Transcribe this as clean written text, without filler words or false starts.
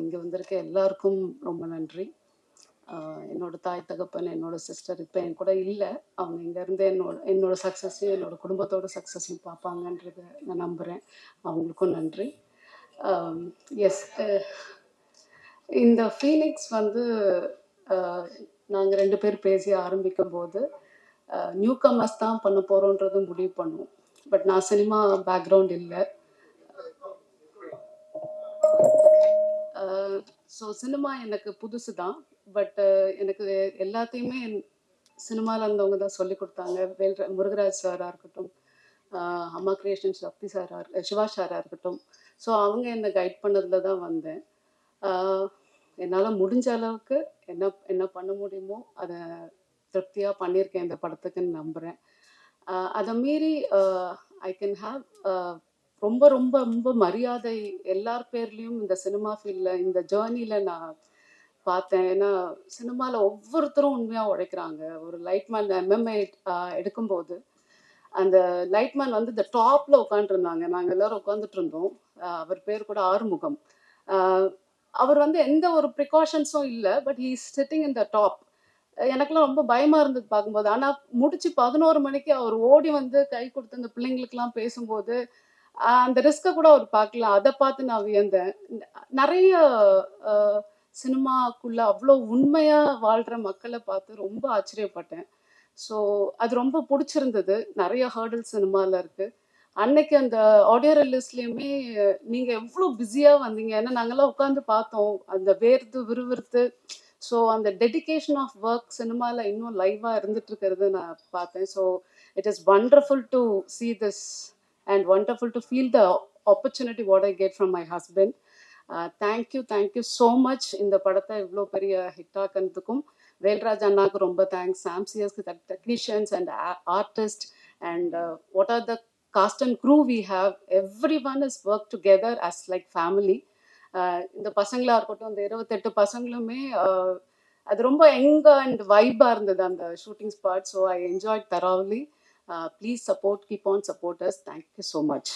இங்கே வந்திருக்க எல்லாருக்கும் ரொம்ப நன்றி. என்னோட தாய் தகப்பன், என்னோட சிஸ்டர் இப்போ என் கூட இல்லை. அவங்க இங்கேருந்து என்னோட சக்ஸஸையும் என்னோட குடும்பத்தோட சக்ஸஸையும் பார்ப்பாங்கன்றத நான் நம்புகிறேன். அவங்களுக்கும் நன்றி. எஸ், இந்த ஃபீனிக்ஸ் வந்து நாங்கள் 2 பேர் பேசி ஆரம்பிக்கும் போது நியூ கமர்ஸ் தான் பண்ண போகிறோன்றது முடிவு பண்ணுவோம். பட் நான் சினிமா பேக்ரவுண்ட் இல்லை. ஸோ சினிமா எனக்கு புதுசு தான். பட் எனக்கு எல்லாத்தையுமே சினிமாவில் இருந்தவங்க தான் சொல்லி கொடுத்தாங்க. முருகராஜ் சாராக இருக்கட்டும், அம்மா கிரியேஷன் சக்தி சாராக சிவா சாராக இருக்கட்டும். ஸோ அவங்க என்னை கைட் பண்ணதில் தான் வந்தேன். என்னால் முடிஞ்ச அளவுக்கு என்ன பண்ண முடியுமோ அதை திருப்தியாக பண்ணியிருக்கேன் இந்த படத்துக்குன்னு நம்புகிறேன். அதை மீறி ஐ கேன் ஹாவ் ரொம்ப ரொம்ப ரொம்ப மரியாதை எல்லார் பேர்லேயும் இந்த சினிமா ஃபீல்டில் இந்த ஜேர்னியில் நான் பார்த்தேன். ஏன்னா சினிமாவில் ஒவ்வொருத்தரும் உண்மையாக உழைக்கிறாங்க. ஒரு லைட்மேன் எம்எம்ஏ எடுக்கும்போது அந்த லைட்மேன் வந்து இந்த டாப்பில் உட்காந்துருந்தாங்க. நாங்கள் எல்லோரும் உட்காந்துட்டு இருந்தோம். அவர் பேர் கூட ஆறுமுகம். அவர் வந்து எந்த ஒரு ப்ரிகாஷன்ஸும் இல்லை. But he is sitting in the top. எனக்குலாம் ரொம்ப பயமாக இருந்தது பார்க்கும்போது. ஆனால் முடிச்சு 11 மணிக்கு அவர் ஓடி வந்து கை கொடுத்து அந்த பிள்ளைங்களுக்கெல்லாம் பேசும்போது அந்த ரிஸ்க்கை கூட அவர் பார்க்கலாம். அதை பார்த்து நான் வியந்தேன். நிறைய சினிமாக்குள்ள அவ்வளோ உண்மையாக வாழ்கிற மக்களை பார்த்து ரொம்ப ஆச்சரியப்பட்டேன். ஸோ அது ரொம்ப பிடிச்சிருந்தது. நிறைய ஹேர்டில் சினிமாவில் இருக்குது. அன்னைக்கு அந்த ஆடியோ ரிலீஸ்லேயுமே நீங்கள் எவ்வளோ பிஸியாக வந்தீங்க. ஏன்னா நாங்கள்லாம் உட்காந்து பார்த்தோம். அந்த வேர்த்து விறுவிறுத்து. ஸோ அந்த டெடிகேஷன் ஆஃப் ஒர்க் சினிமாவில் இன்னும் லைவாக இருந்துட்டு இருக்கிறது நான் பார்த்தேன். So it is wonderful to see this and wonderful to feel the opportunity what I get from my husband. Thank you so much. இந்த படத்தை இவ்வளோ பெரிய ஹிட் ஆக்கிறதுக்கும் வேல்ராஜ் அண்ணாவுக்கு ரொம்ப தேங்க்ஸ். சாம்சியஸ்க்கு technicians and artist and what are the cast and crew we have. Everyone has worked together as like family. இந்த பசங்களாக இருக்கட்டும், இந்த 28 பசங்களுமே அது ரொம்ப யங் அண்ட் வைபாக இருந்தது அந்த shooting spot. So I enjoyed thoroughly. Please support, keep on support us. Thank you so much.